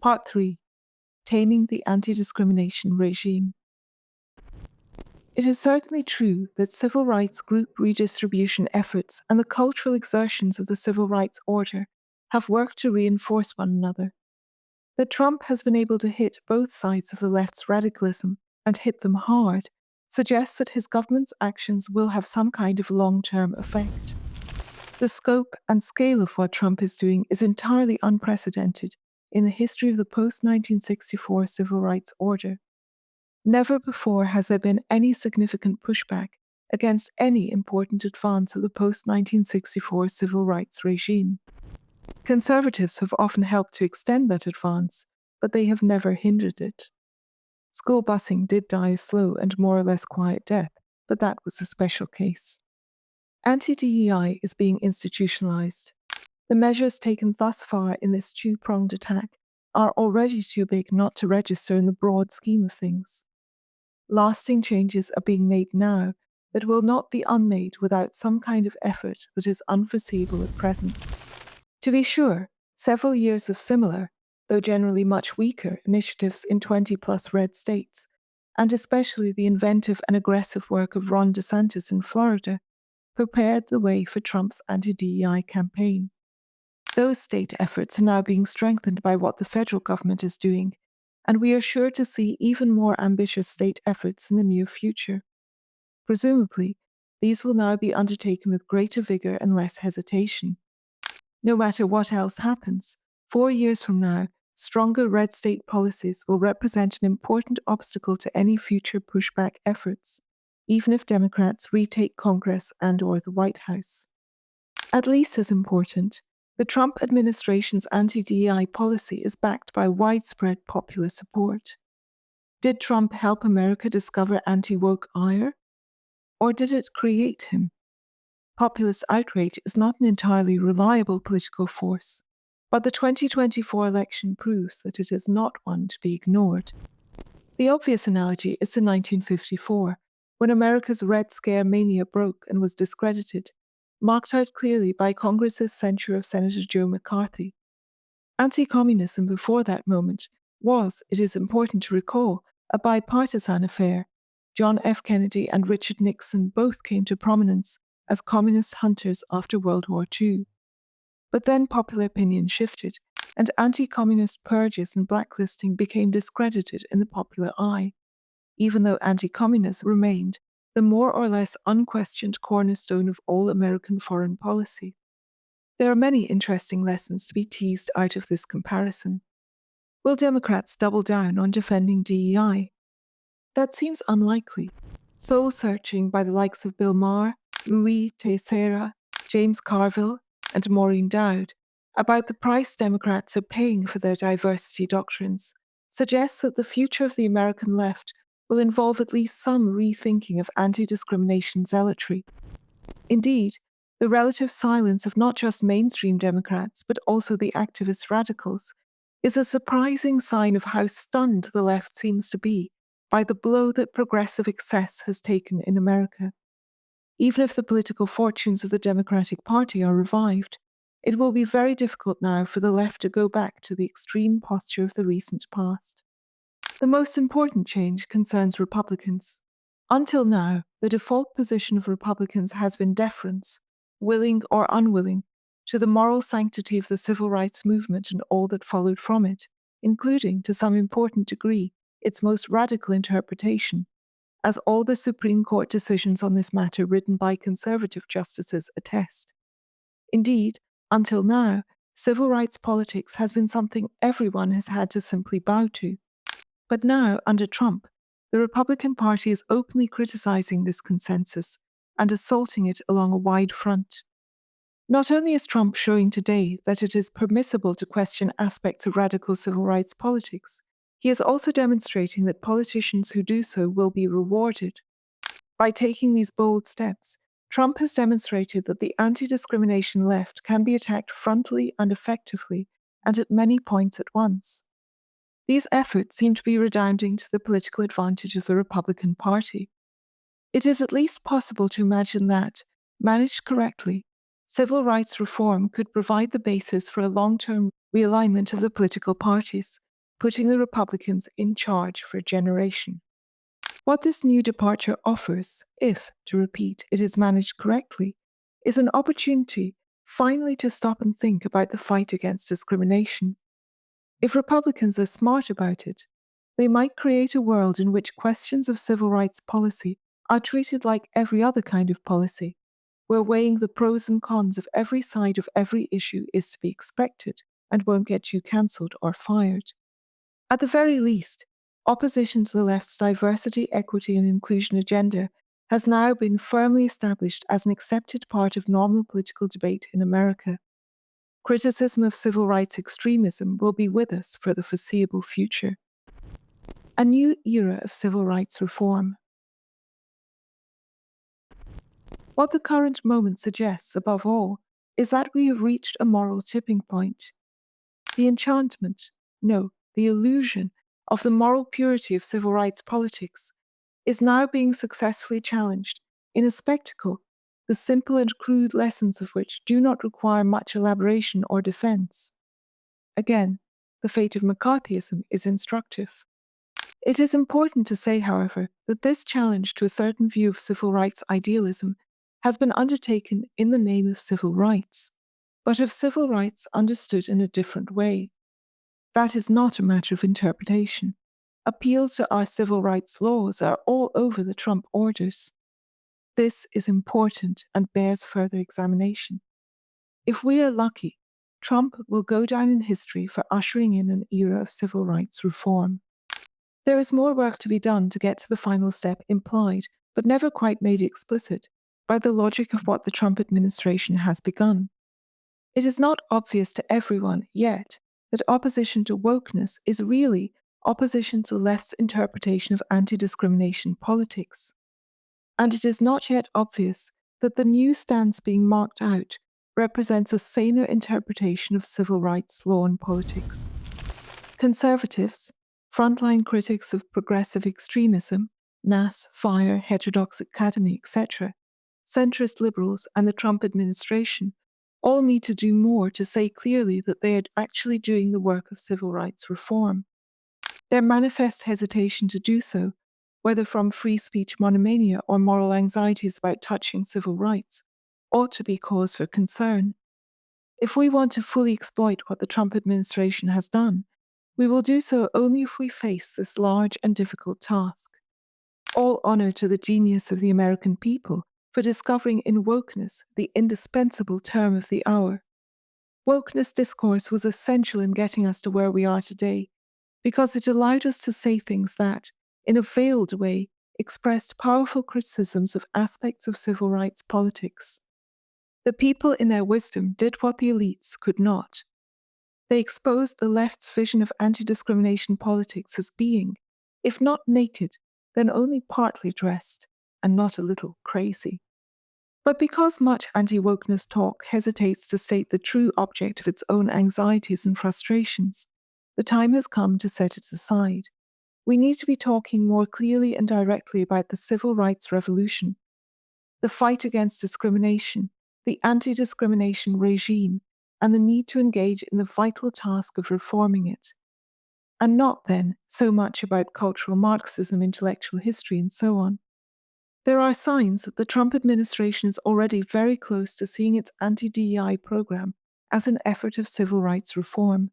Part 3. Taming the Anti-Discrimination Regime. It is certainly true that civil rights group redistribution efforts and the cultural exertions of the civil rights order have worked to reinforce one another. That Trump has been able to hit both sides of the left's radicalism and hit them hard suggests that his government's actions will have some kind of long-term effect. The scope and scale of what Trump is doing is entirely unprecedented in the history of the post-1964 civil rights order. Never before has there been any significant pushback against any important advance of the post-1964 civil rights regime. Conservatives have often helped to extend that advance, but they have never hindered it. School busing did die a slow and more or less quiet death, but that was a special case. Anti-DEI is being institutionalized. The measures taken thus far in this two-pronged attack are already too big not to register in the broad scheme of things. Lasting changes are being made now that will not be unmade without some kind of effort that is unforeseeable at present. To be sure, several years of similar, though generally much weaker, initiatives in 20-plus red states, and especially the inventive and aggressive work of Ron DeSantis in Florida, prepared the way for Trump's anti-DEI campaign. Those state efforts are now being strengthened by what the federal government is doing, and we are sure to see even more ambitious state efforts in the near future. Presumably, these will now be undertaken with greater vigor and less hesitation. No matter what else happens, 4 years from now, stronger red state policies will represent an important obstacle to any future pushback efforts, even if Democrats retake Congress and/or the White House. At least as important, the Trump administration's anti-DEI policy is backed by widespread popular support. Did Trump help America discover anti-woke ire? Or did it create him? Populist outrage is not an entirely reliable political force, but the 2024 election proves that it is not one to be ignored. The obvious analogy is to 1954, when America's Red Scare mania broke and was discredited, marked out clearly by Congress's censure of Senator Joe McCarthy. Anti-communism before that moment was, it is important to recall, a bipartisan affair. John F. Kennedy and Richard Nixon both came to prominence as communist hunters after World War II. But then popular opinion shifted, and anti-communist purges and blacklisting became discredited in the popular eye, even though anti-communism remained the more or less unquestioned cornerstone of all American foreign policy. There are many interesting lessons to be teased out of this comparison. Will Democrats double down on defending DEI? That seems unlikely. Soul-searching by the likes of Bill Maher, Rui Teixeira, James Carville, and Maureen Dowd about the price Democrats are paying for their diversity doctrines suggests that the future of the American left will involve at least some rethinking of anti-discrimination zealotry. Indeed, the relative silence of not just mainstream Democrats, but also the activist radicals, is a surprising sign of how stunned the left seems to be by the blow that progressive excess has taken in America. Even if the political fortunes of the Democratic Party are revived, it will be very difficult now for the left to go back to the extreme posture of the recent past. The most important change concerns Republicans. Until now, the default position of Republicans has been deference, willing or unwilling, to the moral sanctity of the civil rights movement and all that followed from it, including, to some important degree, its most radical interpretation, as all the Supreme Court decisions on this matter written by conservative justices attest. Indeed, until now, civil rights politics has been something everyone has had to simply bow to. But now, under Trump, the Republican Party is openly criticizing this consensus and assaulting it along a wide front. Not only is Trump showing today that it is permissible to question aspects of radical civil rights politics, he is also demonstrating that politicians who do so will be rewarded. By taking these bold steps, Trump has demonstrated that the anti-discrimination left can be attacked frontally and effectively, and at many points at once. These efforts seem to be redounding to the political advantage of the Republican Party. It is at least possible to imagine that, managed correctly, civil rights reform could provide the basis for a long-term realignment of the political parties, putting the Republicans in charge for a generation. What this new departure offers, if, to repeat, it is managed correctly, is an opportunity finally to stop and think about the fight against discrimination. If Republicans are smart about it, they might create a world in which questions of civil rights policy are treated like every other kind of policy, where weighing the pros and cons of every side of every issue is to be expected and won't get you cancelled or fired. At the very least, opposition to the left's diversity, equity, and inclusion agenda has now been firmly established as an accepted part of normal political debate in America. Criticism of civil rights extremism will be with us for the foreseeable future. A new era of civil rights reform. What the current moment suggests, above all, is that we have reached a moral tipping point. The enchantment, no, the illusion of the moral purity of civil rights politics is now being successfully challenged in a spectacle, the simple and crude lessons of which do not require much elaboration or defense. Again, the fate of McCarthyism is instructive. It is important to say, however, that this challenge to a certain view of civil rights idealism has been undertaken in the name of civil rights, but of civil rights understood in a different way. That is not a matter of interpretation. Appeals to our civil rights laws are all over the Trump orders. This is important and bears further examination. If we are lucky, Trump will go down in history for ushering in an era of civil rights reform. There is more work to be done to get to the final step implied, but never quite made explicit, by the logic of what the Trump administration has begun. It is not obvious to everyone yet that opposition to wokeness is really opposition to the left's interpretation of anti-discrimination politics. And it is not yet obvious that the new stance being marked out represents a saner interpretation of civil rights law and politics. Conservatives, frontline critics of progressive extremism, NAS, FIRE, Heterodox Academy, etc., centrist liberals, and the Trump administration all need to do more to say clearly that they are actually doing the work of civil rights reform. Their manifest hesitation to do so, whether from free speech monomania or moral anxieties about touching civil rights, ought to be cause for concern. If we want to fully exploit what the Trump administration has done, we will do so only if we face this large and difficult task. All honor to the genius of the American people for discovering in wokeness the indispensable term of the hour. Wokeness discourse was essential in getting us to where we are today, because it allowed us to say things that, in a veiled way, expressed powerful criticisms of aspects of civil rights politics. The people in their wisdom did what the elites could not. They exposed the left's vision of anti-discrimination politics as being, if not naked, then only partly dressed, and not a little crazy. But because much anti-wokeness talk hesitates to state the true object of its own anxieties and frustrations, the time has come to set it aside. We need to be talking more clearly and directly about the civil rights revolution, the fight against discrimination, the anti-discrimination regime, and the need to engage in the vital task of reforming it. And not then so much about cultural Marxism, intellectual history, and so on. There are signs that the Trump administration is already very close to seeing its anti-DEI program as an effort of civil rights reform.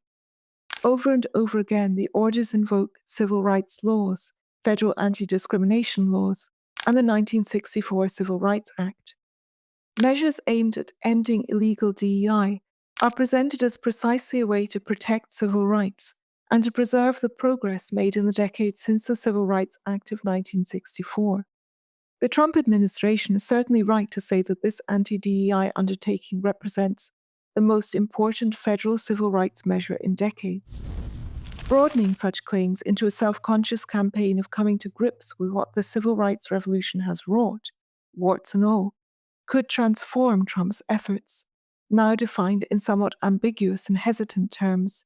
Over and over again, the orders invoke civil rights laws, federal anti-discrimination laws, and the 1964 Civil Rights Act. Measures aimed at ending illegal DEI are presented as precisely a way to protect civil rights and to preserve the progress made in the decades since the Civil Rights Act of 1964. The Trump administration is certainly right to say that this anti-DEI undertaking represents the most important federal civil rights measure in decades. Broadening such claims into a self-conscious campaign of coming to grips with what the civil rights revolution has wrought, warts and all, could transform Trump's efforts, now defined in somewhat ambiguous and hesitant terms,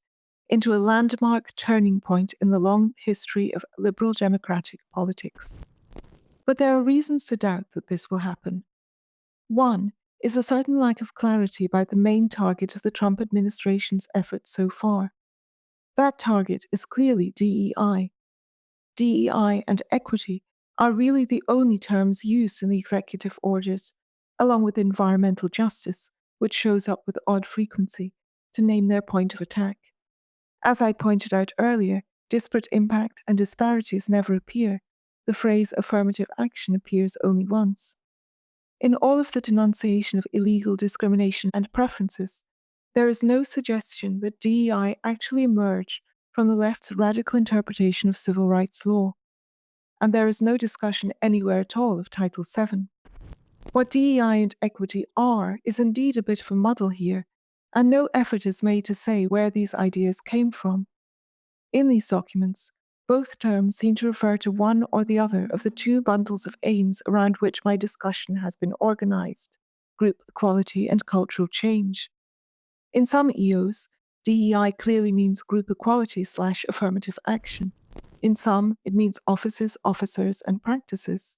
into a landmark turning point in the long history of liberal democratic politics. But there are reasons to doubt that this will happen. One is a certain lack of clarity about the main target of the Trump administration's efforts so far. That target is clearly DEI. DEI and equity are really the only terms used in the executive orders, along with environmental justice, which shows up with odd frequency, to name their point of attack. As I pointed out earlier, disparate impact and disparities never appear. The phrase affirmative action appears only once. In all of the denunciation of illegal discrimination and preferences, there is no suggestion that DEI actually emerged from the left's radical interpretation of civil rights law. And there is no discussion anywhere at all of Title VII. What DEI and equity are is indeed a bit of a muddle here, and no effort is made to say where these ideas came from. In these documents, both terms seem to refer to one or the other of the two bundles of aims around which my discussion has been organized: group equality and cultural change. In some EOs, DEI clearly means group equality/affirmative action. In some, it means offices, officers, and practices.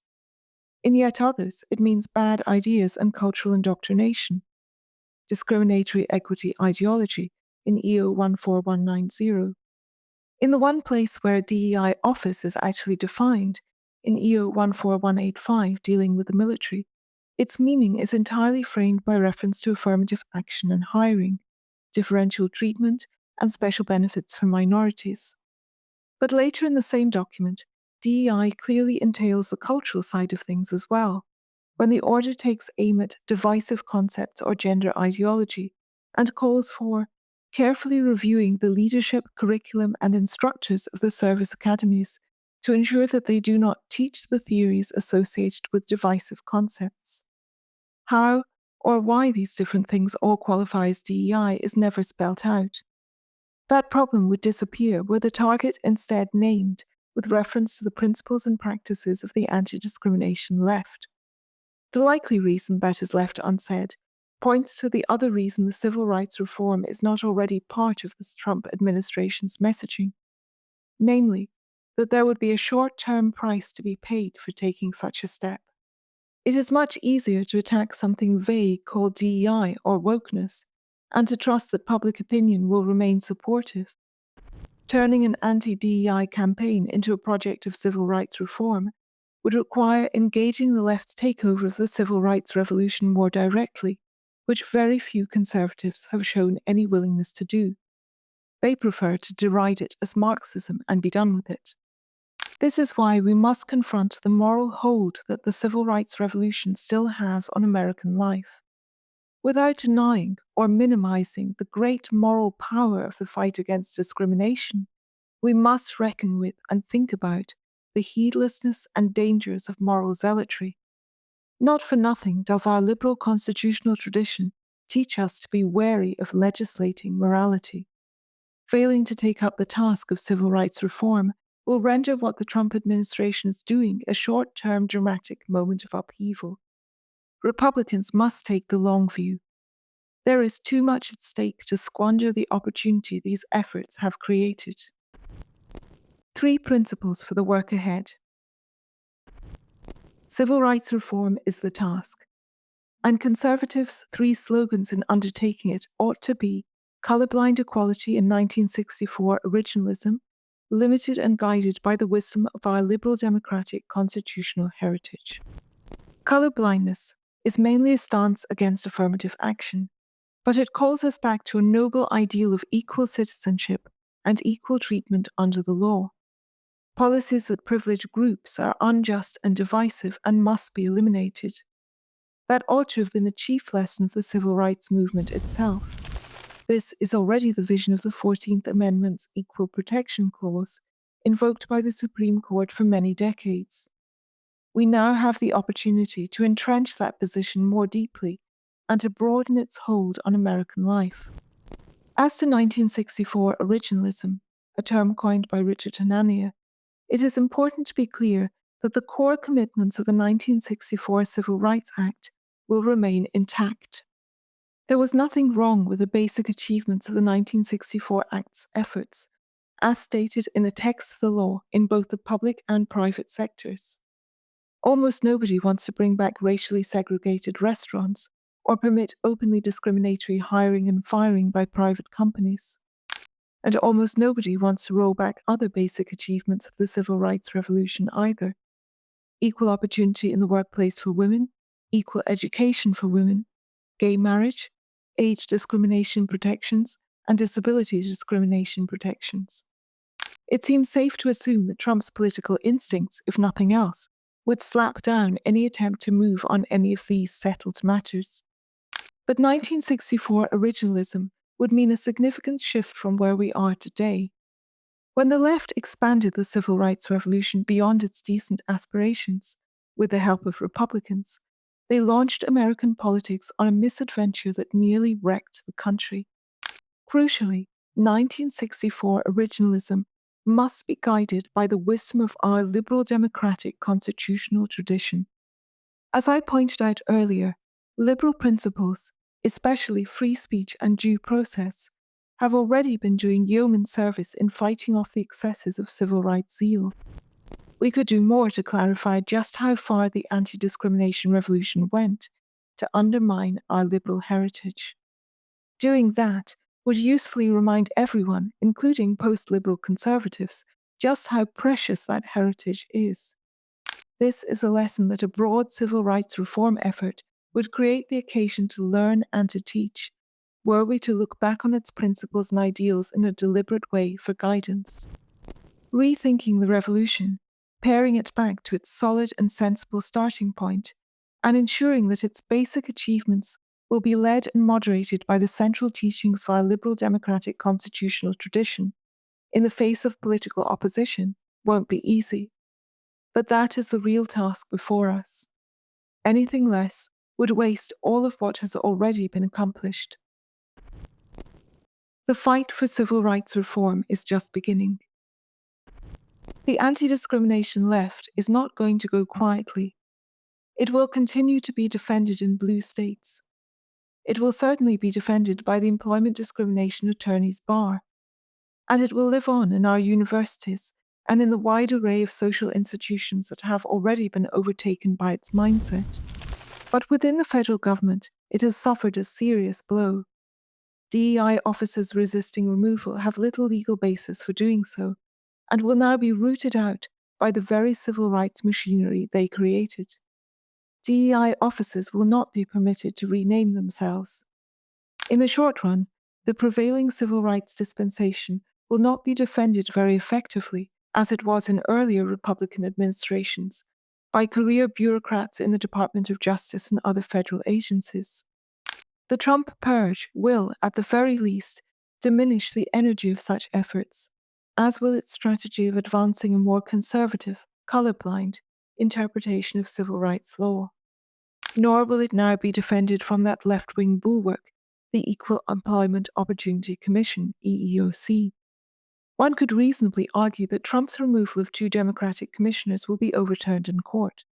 In yet others, it means bad ideas and cultural indoctrination. Discriminatory equity ideology in EO 14190. In the one place where a DEI office is actually defined, in EO 14185 dealing with the military, its meaning is entirely framed by reference to affirmative action and hiring, differential treatment, and special benefits for minorities. But later in the same document, DEI clearly entails the cultural side of things as well, when the order takes aim at divisive concepts or gender ideology, and calls for carefully reviewing the leadership, curriculum, and instructors of the service academies to ensure that they do not teach the theories associated with divisive concepts. How or why these different things all qualify as DEI is never spelt out. That problem would disappear were the target instead named with reference to the principles and practices of the anti-discrimination left. The likely reason that is left unsaid points to the other reason the civil rights reform is not already part of this Trump administration's messaging, namely, that there would be a short-term price to be paid for taking such a step. It is much easier to attack something vague called DEI or wokeness, and to trust that public opinion will remain supportive. Turning an anti-DEI campaign into a project of civil rights reform would require engaging the left's takeover of the civil rights revolution more directly, which very few conservatives have shown any willingness to do. They prefer to deride it as Marxism and be done with it. This is why we must confront the moral hold that the civil rights revolution still has on American life. Without denying or minimizing the great moral power of the fight against discrimination, we must reckon with and think about the heedlessness and dangers of moral zealotry. Not for nothing does our liberal constitutional tradition teach us to be wary of legislating morality. Failing to take up the task of civil rights reform will render what the Trump administration is doing a short-term dramatic moment of upheaval. Republicans must take the long view. There is too much at stake to squander the opportunity these efforts have created. 3 principles for the work ahead. Civil rights reform is the task, and conservatives' 3 slogans in undertaking it ought to be colorblind equality in 1964 originalism, limited and guided by the wisdom of our liberal democratic constitutional heritage. Colorblindness is mainly a stance against affirmative action, but it calls us back to a noble ideal of equal citizenship and equal treatment under the law. Policies that privilege groups are unjust and divisive and must be eliminated. That ought to have been the chief lesson of the civil rights movement itself. This is already the vision of the 14th Amendment's Equal Protection Clause, invoked by the Supreme Court for many decades. We now have the opportunity to entrench that position more deeply and to broaden its hold on American life. As to 1964 originalism, a term coined by Richard Hanania, it is important to be clear that the core commitments of the 1964 Civil Rights Act will remain intact. There was nothing wrong with the basic achievements of the 1964 Act's efforts, as stated in the text of the law in both the public and private sectors. Almost nobody wants to bring back racially segregated restaurants or permit openly discriminatory hiring and firing by private companies. And almost nobody wants to roll back other basic achievements of the civil rights revolution either. Equal opportunity in the workplace for women, equal education for women, gay marriage, age discrimination protections, and disability discrimination protections. It seems safe to assume that Trump's political instincts, if nothing else, would slap down any attempt to move on any of these settled matters. But 1964 originalism would mean a significant shift from where we are today. When the left expanded the civil rights revolution beyond its decent aspirations, with the help of Republicans, they launched American politics on a misadventure that nearly wrecked the country. Crucially, 1964 originalism must be guided by the wisdom of our liberal democratic constitutional tradition. As I pointed out earlier, liberal principles, especially free speech and due process, have already been doing yeoman service in fighting off the excesses of civil rights zeal. We could do more to clarify just how far the anti-discrimination revolution went to undermine our liberal heritage. Doing that would usefully remind everyone, including post-liberal conservatives, just how precious that heritage is. This is a lesson that a broad civil rights reform effort would create the occasion to learn and to teach, were we to look back on its principles and ideals in a deliberate way for guidance. Rethinking the revolution, paring it back to its solid and sensible starting point, and ensuring that its basic achievements will be led and moderated by the central teachings of our liberal democratic constitutional tradition, in the face of political opposition, won't be easy. But that is the real task before us. Anything less would waste all of what has already been accomplished. The fight for civil rights reform is just beginning. The anti-discrimination left is not going to go quietly. It will continue to be defended in blue states. It will certainly be defended by the Employment Discrimination Attorneys Bar, and it will live on in our universities and in the wide array of social institutions that have already been overtaken by its mindset. But within the federal government, it has suffered a serious blow. DEI officers resisting removal have little legal basis for doing so, and will now be rooted out by the very civil rights machinery they created. DEI officers will not be permitted to rename themselves. In the short run, the prevailing civil rights dispensation will not be defended very effectively, as it was in earlier Republican administrations, by career bureaucrats in the Department of Justice and other federal agencies. The Trump purge will, at the very least, diminish the energy of such efforts, as will its strategy of advancing a more conservative, colorblind interpretation of civil rights law. Nor will it now be defended from that left-wing bulwark, the Equal Employment Opportunity Commission, EEOC. One could reasonably argue that Trump's removal of 2 Democratic commissioners will be overturned in court.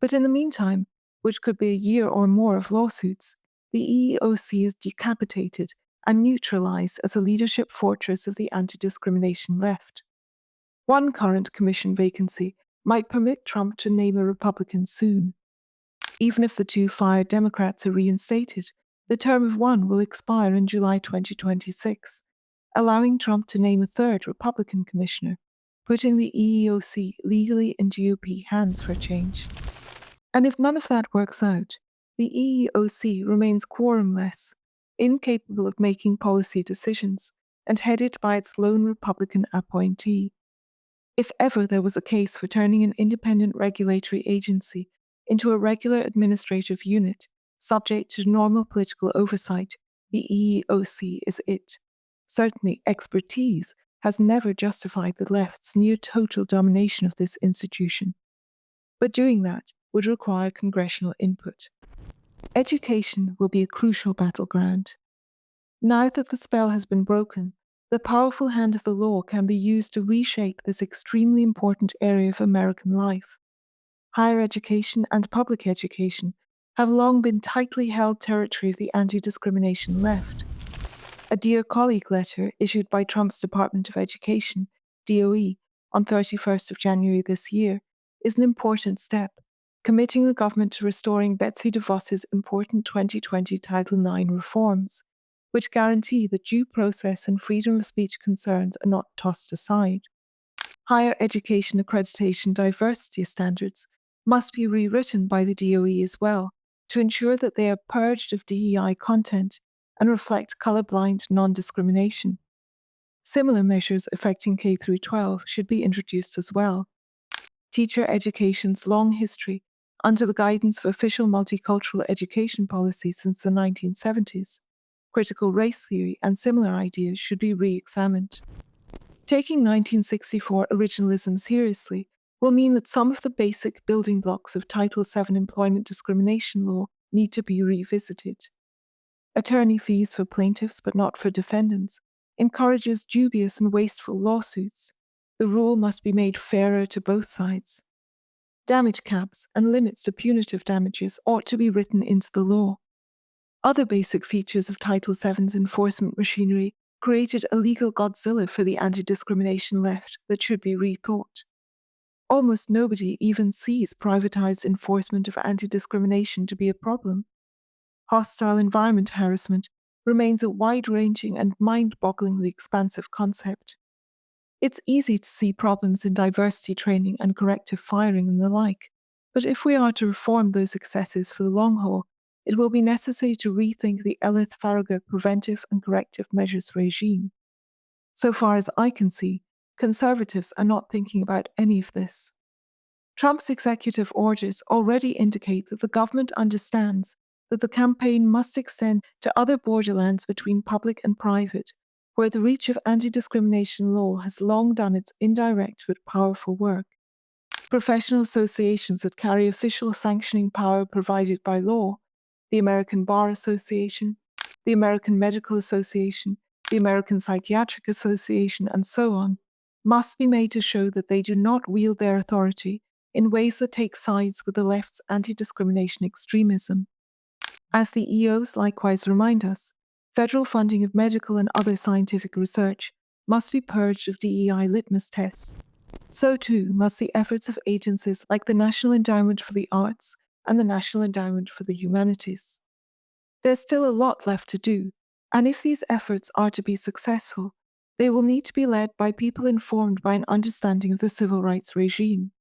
But in the meantime, which could be a year or more of lawsuits, the EEOC is decapitated and neutralized as a leadership fortress of the anti-discrimination left. One current commission vacancy might permit Trump to name a Republican soon. Even if the 2 fired Democrats are reinstated, the term of one will expire in July 2026, allowing Trump to name a 3rd Republican commissioner, putting the EEOC legally in GOP hands for a change. And if none of that works out, the EEOC remains quorumless, incapable of making policy decisions, and headed by its lone Republican appointee. If ever there was a case for turning an independent regulatory agency into a regular administrative unit, subject to normal political oversight, the EEOC is it. Certainly, expertise has never justified the left's near total domination of this institution. But doing that would require congressional input. Education will be a crucial battleground. Now that the spell has been broken, the powerful hand of the law can be used to reshape this extremely important area of American life. Higher education and public education have long been tightly held territory of the anti-discrimination left. A Dear Colleague letter issued by Trump's Department of Education, DOE, on 31st of January this year is an important step, committing the government to restoring Betsy DeVos's important 2020 Title IX reforms, which guarantee that due process and freedom of speech concerns are not tossed aside. Higher education accreditation diversity standards must be rewritten by the DOE as well to ensure that they are purged of DEI content and reflect colorblind non-discrimination. Similar measures affecting K through 12 should be introduced as well. Teacher education's long history, under the guidance of official multicultural education policy since the 1970s, critical race theory and similar ideas should be re-examined. Taking 1964 originalism seriously will mean that some of the basic building blocks of Title VII employment discrimination law need to be revisited. Attorney fees for plaintiffs but not for defendants encourages dubious and wasteful lawsuits. The rule must be made fairer to both sides. Damage caps and limits to punitive damages ought to be written into the law. Other basic features of Title VII's enforcement machinery created a legal Godzilla for the anti-discrimination left that should be rethought. Almost nobody even sees privatized enforcement of anti-discrimination to be a problem. Hostile environment harassment remains a wide-ranging and mind-bogglingly expansive concept. It's easy to see problems in diversity training and corrective firing and the like, but if we are to reform those excesses for the long haul, it will be necessary to rethink the Elith Farragut preventive and corrective measures regime. So far as I can see, conservatives are not thinking about any of this. Trump's executive orders already indicate that the government understands that the campaign must extend to other borderlands between public and private, where the reach of anti-discrimination law has long done its indirect but powerful work. Professional associations that carry official sanctioning power provided by law, the American Bar Association, the American Medical Association, the American Psychiatric Association, and so on, must be made to show that they do not wield their authority in ways that take sides with the left's anti-discrimination extremism. As the EOs likewise remind us, federal funding of medical and other scientific research must be purged of DEI litmus tests. So too must the efforts of agencies like the National Endowment for the Arts and the National Endowment for the Humanities. There's still a lot left to do, and if these efforts are to be successful, they will need to be led by people informed by an understanding of the civil rights regime.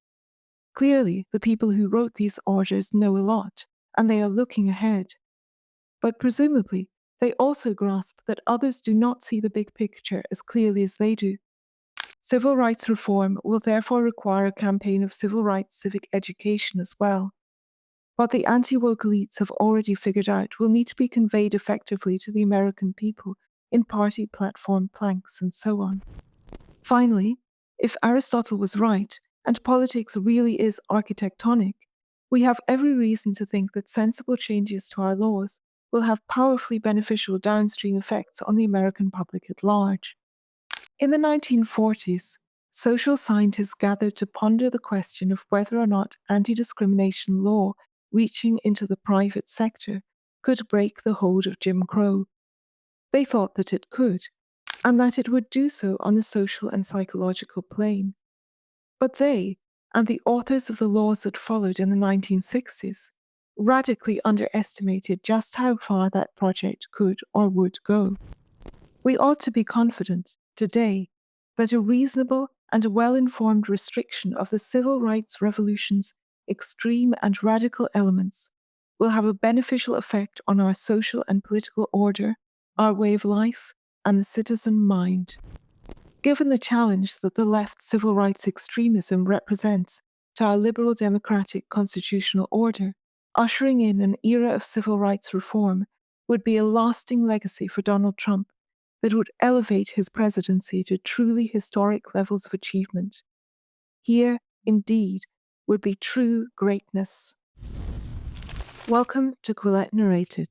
Clearly, the people who wrote these orders know a lot, and they are looking ahead. But presumably, they also grasp that others do not see the big picture as clearly as they do. Civil rights reform will therefore require a campaign of civil rights civic education as well. What the anti-woke elites have already figured out will need to be conveyed effectively to the American people in party platform planks and so on. Finally, if Aristotle was right, and politics really is architectonic, we have every reason to think that sensible changes to our laws will have powerfully beneficial downstream effects on the American public at large. In the 1940s, social scientists gathered to ponder the question of whether or not anti-discrimination law reaching into the private sector could break the hold of Jim Crow. They thought that it could, and that it would do so on the social and psychological plane. But they, and the authors of the laws that followed in the 1960s, radically underestimated just how far that project could or would go. We ought to be confident, today, that a reasonable and well-informed restriction of the civil rights revolution's extreme and radical elements will have a beneficial effect on our social and political order, our way of life, and the citizen mind. Given the challenge that the left's civil rights extremism represents to our liberal democratic constitutional order, ushering in an era of civil rights reform would be a lasting legacy for Donald Trump that would elevate his presidency to truly historic levels of achievement. Here, indeed, would be true greatness. Welcome to Quillette Narrated.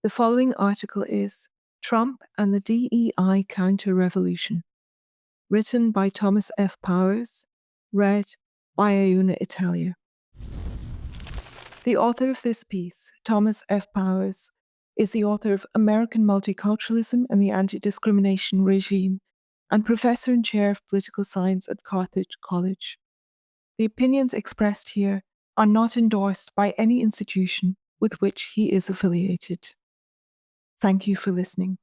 The following article is Trump and the DEI Counter-Revolution, written by Thomas F. Powers, read by Ayuna Italia. The author of this piece, Thomas F. Powers, is the author of American Multiculturalism and the Anti-Discrimination Regime and professor and chair of political science at Carthage College. The opinions expressed here are not endorsed by any institution with which he is affiliated. Thank you for listening.